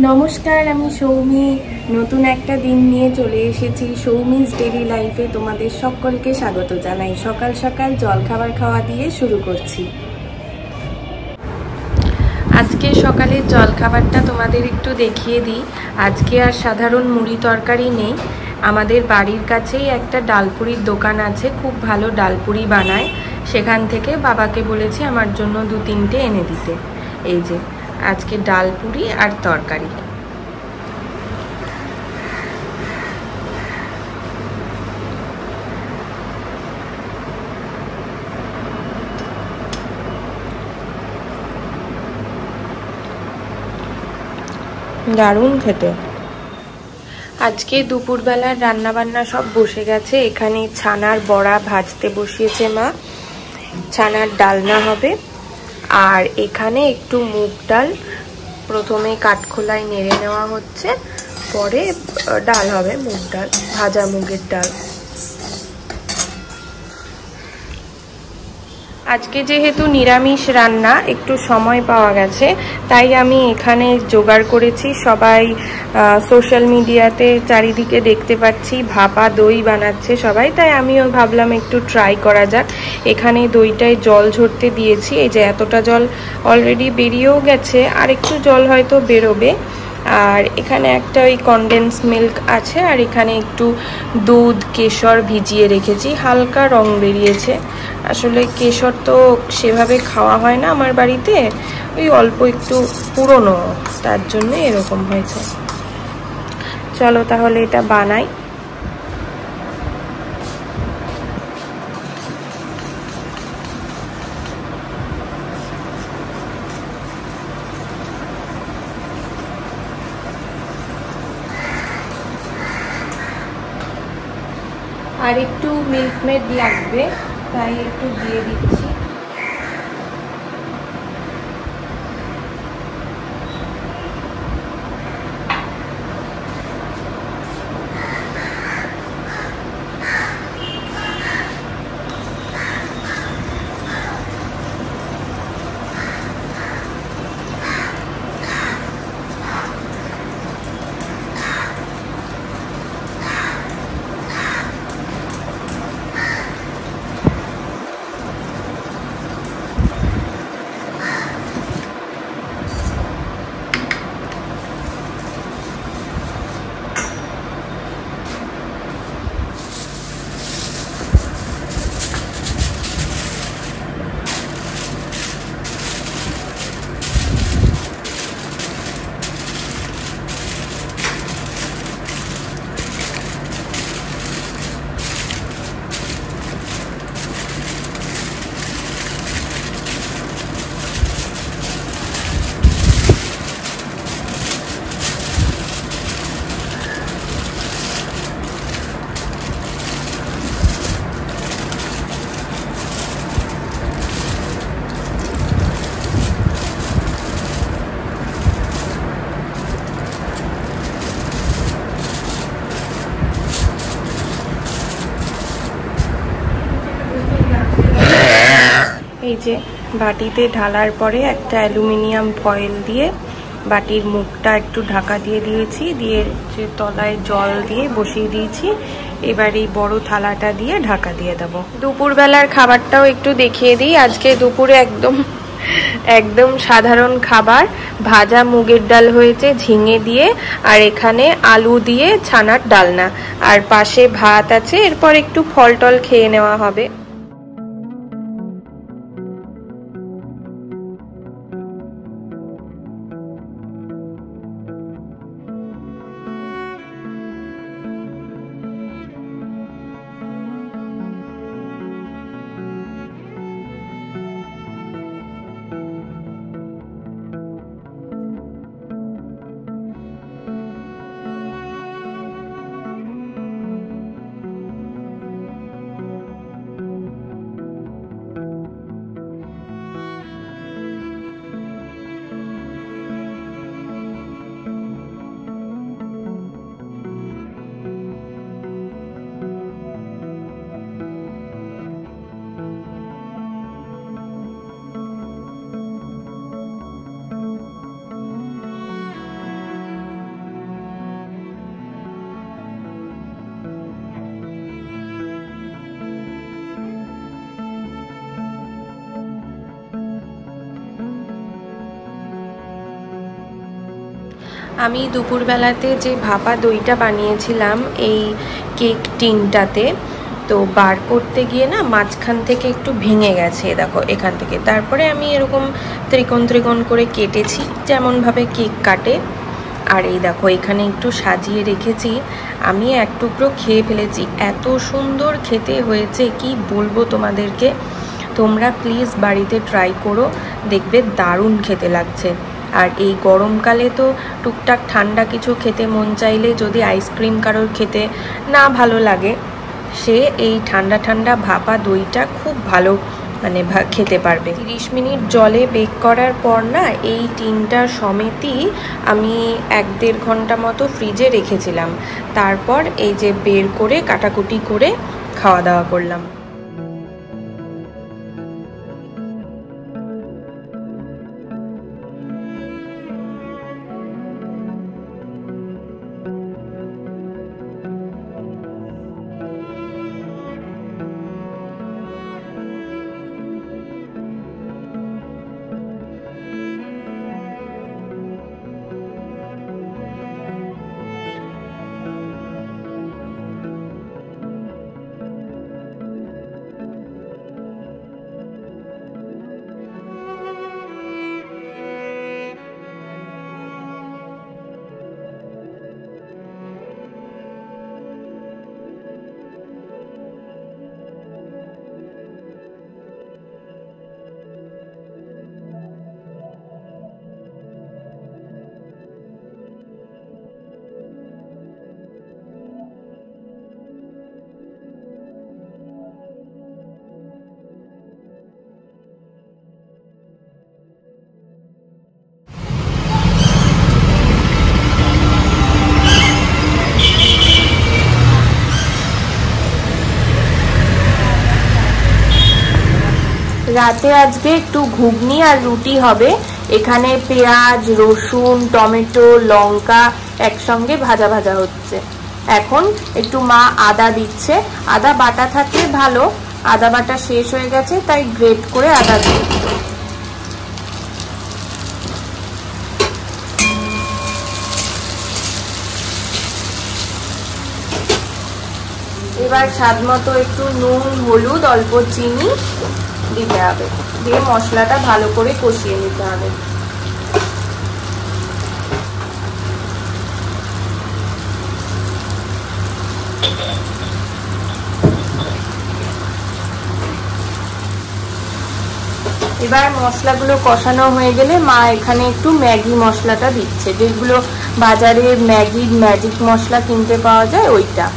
নমস্কার, আমি সৌমি। নতুন একটা দিন নিয়ে চলে এসেছি সৌমিজ ডেইলি লাইফে। তোমাদের সকলকে স্বাগত জানাই। সকাল সকাল জলখাবার খাওয়া দিয়ে শুরু করছি। আজকে সকালের জলখাবারটা তোমাদের একটু দেখিয়ে দিই। আজকে আর সাধারণ মুড়ি তরকারি নেই। আমাদের বাড়ির কাছেই একটা ডালপুরির দোকান আছে, খুব ভালো ডালপুরি বানায়। সেখান থেকে বাবাকে বলেছি আমার জন্য 2-3টে এনে দিতে। এই যে আজকে ডালপুরি আর তরকারি। দারুণ খেতে। আজকে দুপুরবেলার রান্নাবান্না সব বসে গেছে। এখানে ছানার বড়া ভাজতে বসিয়েছে মা, ছানার ডালনা হবে। আর এখানে একটু মুগ ডাল প্রথমে কাঠখোলায় নেড়ে নেওয়া হচ্ছে, পরে ডাল হবে, মুগ ডাল, ভাজা মুগের ডাল। আজকে যেহেতু নিরামিষ রান্না, একটু সময় পাওয়া গেছে, তাই আমি এখানে জোগাড় করেছি। সবাই সোশ্যাল মিডিয়াতে চারিদিকে দেখতে পাচ্ছি ভাপা দই বানাচ্ছে সবাই, তাই আমিও ভাবলাম একটু ট্রাই করা যাক। এখানে দইটায় জল ঝরতে দিয়েছি। এই যে এতটা জল অলরেডি বেরিয়েও গেছে, আর একটু জল হয়তো বেরোবে। আর এখানে একটা ওই কনডেন্স মিল্ক আছে, আর এখানে একটু দুধ কেশর ভিজিয়ে রেখেছি। হালকা রং বেরিয়েছে। আসলে কেশর তো সেভাবে খাওয়া হয় না আমার বাড়িতে, ওই অল্প একটু পুরনো, তার জন্য এরকম হয়েছে। চলো তাহলে এটা বানাই। আর একটু মিল্ক মেড লাগবে, তাই একটু দিয়ে দিচ্ছি। এই যে বাটিতে ঢালার পরে একটা অ্যালুমিনিয়াম ফয়েল দিয়ে বাটির মুখটা একটু ঢাকা দিয়ে দিয়েছি, দিয়ে যে তলায় জল দিয়ে বসিয়ে দিয়েছি। এবার এই বড় থালাটা দিয়ে ঢাকা দিয়ে দেবো। দুপুরবেলার খাবারটাও একটু দেখিয়ে দিই। আজকে দুপুরে একদম সাধারণ খাবার, ভাজা মুগের ডাল হয়েছে ঝিঙে দিয়ে, আর এখানে আলু দিয়ে ছানার ডালনা, আর পাশে ভাত আছে। এরপর একটু ফল টল খেয়ে নেওয়া হবে। আমি দুপুরবেলাতে যে ভাপা দইটা বানিয়েছিলাম এই কেক টিনটাতে, তো বার করতে গিয়ে না মাঝখান থেকে একটু ভেঙে গেছে, দেখো এখান থেকে। তারপরে আমি এরকম ত্রিকোণ ত্রিকোণ করে কেটেছি, যেমনভাবে কেক কাটে। আর এই দেখো এখানে একটু সাজিয়ে রেখেছি। আমি এক টুকরো খেয়ে ফেলেছি, এত সুন্দর খেতে হয়েছে কি বলবো তোমাদেরকে। তোমরা প্লিজ বাড়িতে ট্রাই করো, দেখবে দারুণ খেতে লাগছে। আর এই গরমকালে তো টুকটাক ঠান্ডা কিছু খেতে মন চাইলে, যদি আইসক্রিম কারোর খেতে না ভালো লাগে, সে এই ঠান্ডা ঠান্ডা ভাপা দইটা খুব ভালো মানে খেতে পারবে। 30 মিনিট জলে বেক করার পর না এই টিনটা সমেতই আমি 1-1.5 ঘন্টা মতো ফ্রিজে রেখেছিলাম। তারপর এই যে বের করে কাটাকুটি করে খাওয়া দাওয়া করলাম। রাতে আজকে একটু ঘুগনি আর রুটি হবে। এখানে পেঁয়াজ, রসুন, টমেটো, লঙ্কা একসঙ্গে ভাজা ভাজা হচ্ছে। এখন একটু মা আদা দিচ্ছে, আদা বাটা থাকলে ভালো, আদা বাটা শেষ হয়ে গেছে তাই গ্রেট করে আদা দিচ্ছে। এবার স্বাদ মতো একটু নুন, হলুদ, অল্প চিনি দিতে হবে, দিয়ে মশলাটা ভালো করে কষিয়ে নিতে হবে। এবার মশলাগুলো কষানো হয়ে গেলে মা এখানে একটু ম্যাগি মশলাটা দিচ্ছে, যেগুলো বাজারে ম্যাগির ম্যাজিক মশলা কিনতে পাওয়া যায় ওইটা।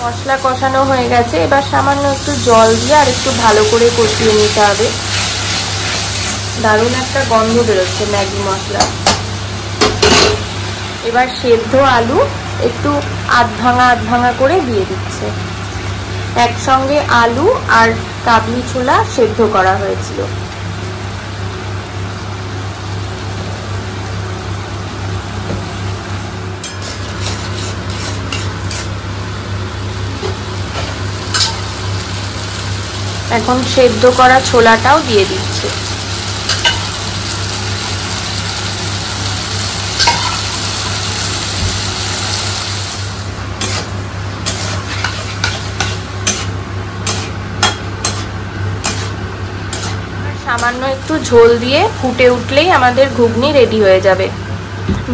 মশলা কষানো হয়ে গেছে, এবার সামান্য একটু জল দিয়ে আর একটু ভালো করে কষিয়ে নিতে হবে। দারুণ একটা গন্ধ বেরোচ্ছে ম্যাগি মশলা। এবার সেদ্ধ আলু একটু আধ ভাঙা করে দিয়ে দিচ্ছে। একসঙ্গে আলু আর কাবলি ছোলা সেদ্ধ করা হয়েছিল। এখন সেদ্ধ করা ছোলাটাও দিয়ে দিচ্ছে। সামান্য একটু ঝোল দিয়ে ফুটে উঠলেই আমাদের ঘুগনি রেডি হয়ে যাবে।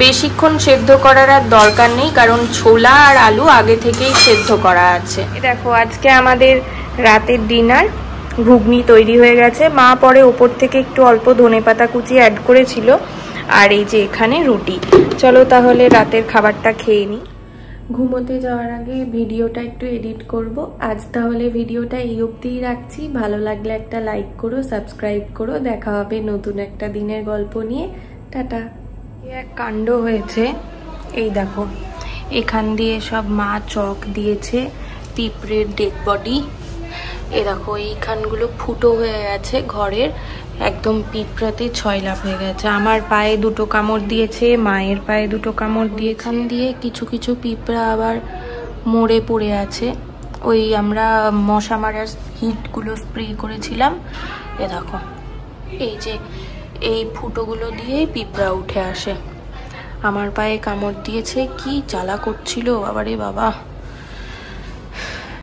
বেশিক্ষণ সেদ্ধ করার আর দরকার নেই, কারণ ছোলা আর আলু আগে থেকেই সেদ্ধ করা আছে। দেখো আজকে আমাদের রাতের ডিনার ঘুগনি তৈরি হয়ে গেছে। মা পরে ওপর থেকে একটু অল্প ধনেপাতা কুচি অ্যাড করেছিল। আর এই যে এখানে রুটি। চলো তাহলে রাতের খাবারটা খেয়ে নিই। ঘুমোতে যাওয়ার আগে ভিডিওটা একটু এডিট করব। আজ তাহলে ভিডিওটা এই অবধিই রাখছি। ভালো লাগলে একটা লাইক করো, সাবস্ক্রাইব করো। দেখা হবে নতুন একটা দিনের গল্প নিয়ে। টাটা। এক কাণ্ড হয়েছে, এই দেখো এখান দিয়ে সব মা চক দিয়েছে পিঁপড়ের ডেড বডি। এ দেখো এইখানগুলো ফুটো হয়ে গেছে ঘরের, একদম পিঁপড়াতে ছয়লাভ হয়ে গেছে। আমার পায়ে দুটো কামড় দিয়েছে, মায়ের পায়ে দুটো কামড় দিয়ে। এখান দিয়ে কিছু কিছু পিঁপড়া আবার মরে পড়ে আছে। ওই আমরা মশা মারার হিটগুলো স্প্রে করেছিলাম। এ দেখো এই যে এই ফুটোগুলো দিয়েই পিঁপড়া উঠে আসে। আমার পায়ে কামড় দিয়েছে, কি জ্বালা করছিল বাবারে বাবা।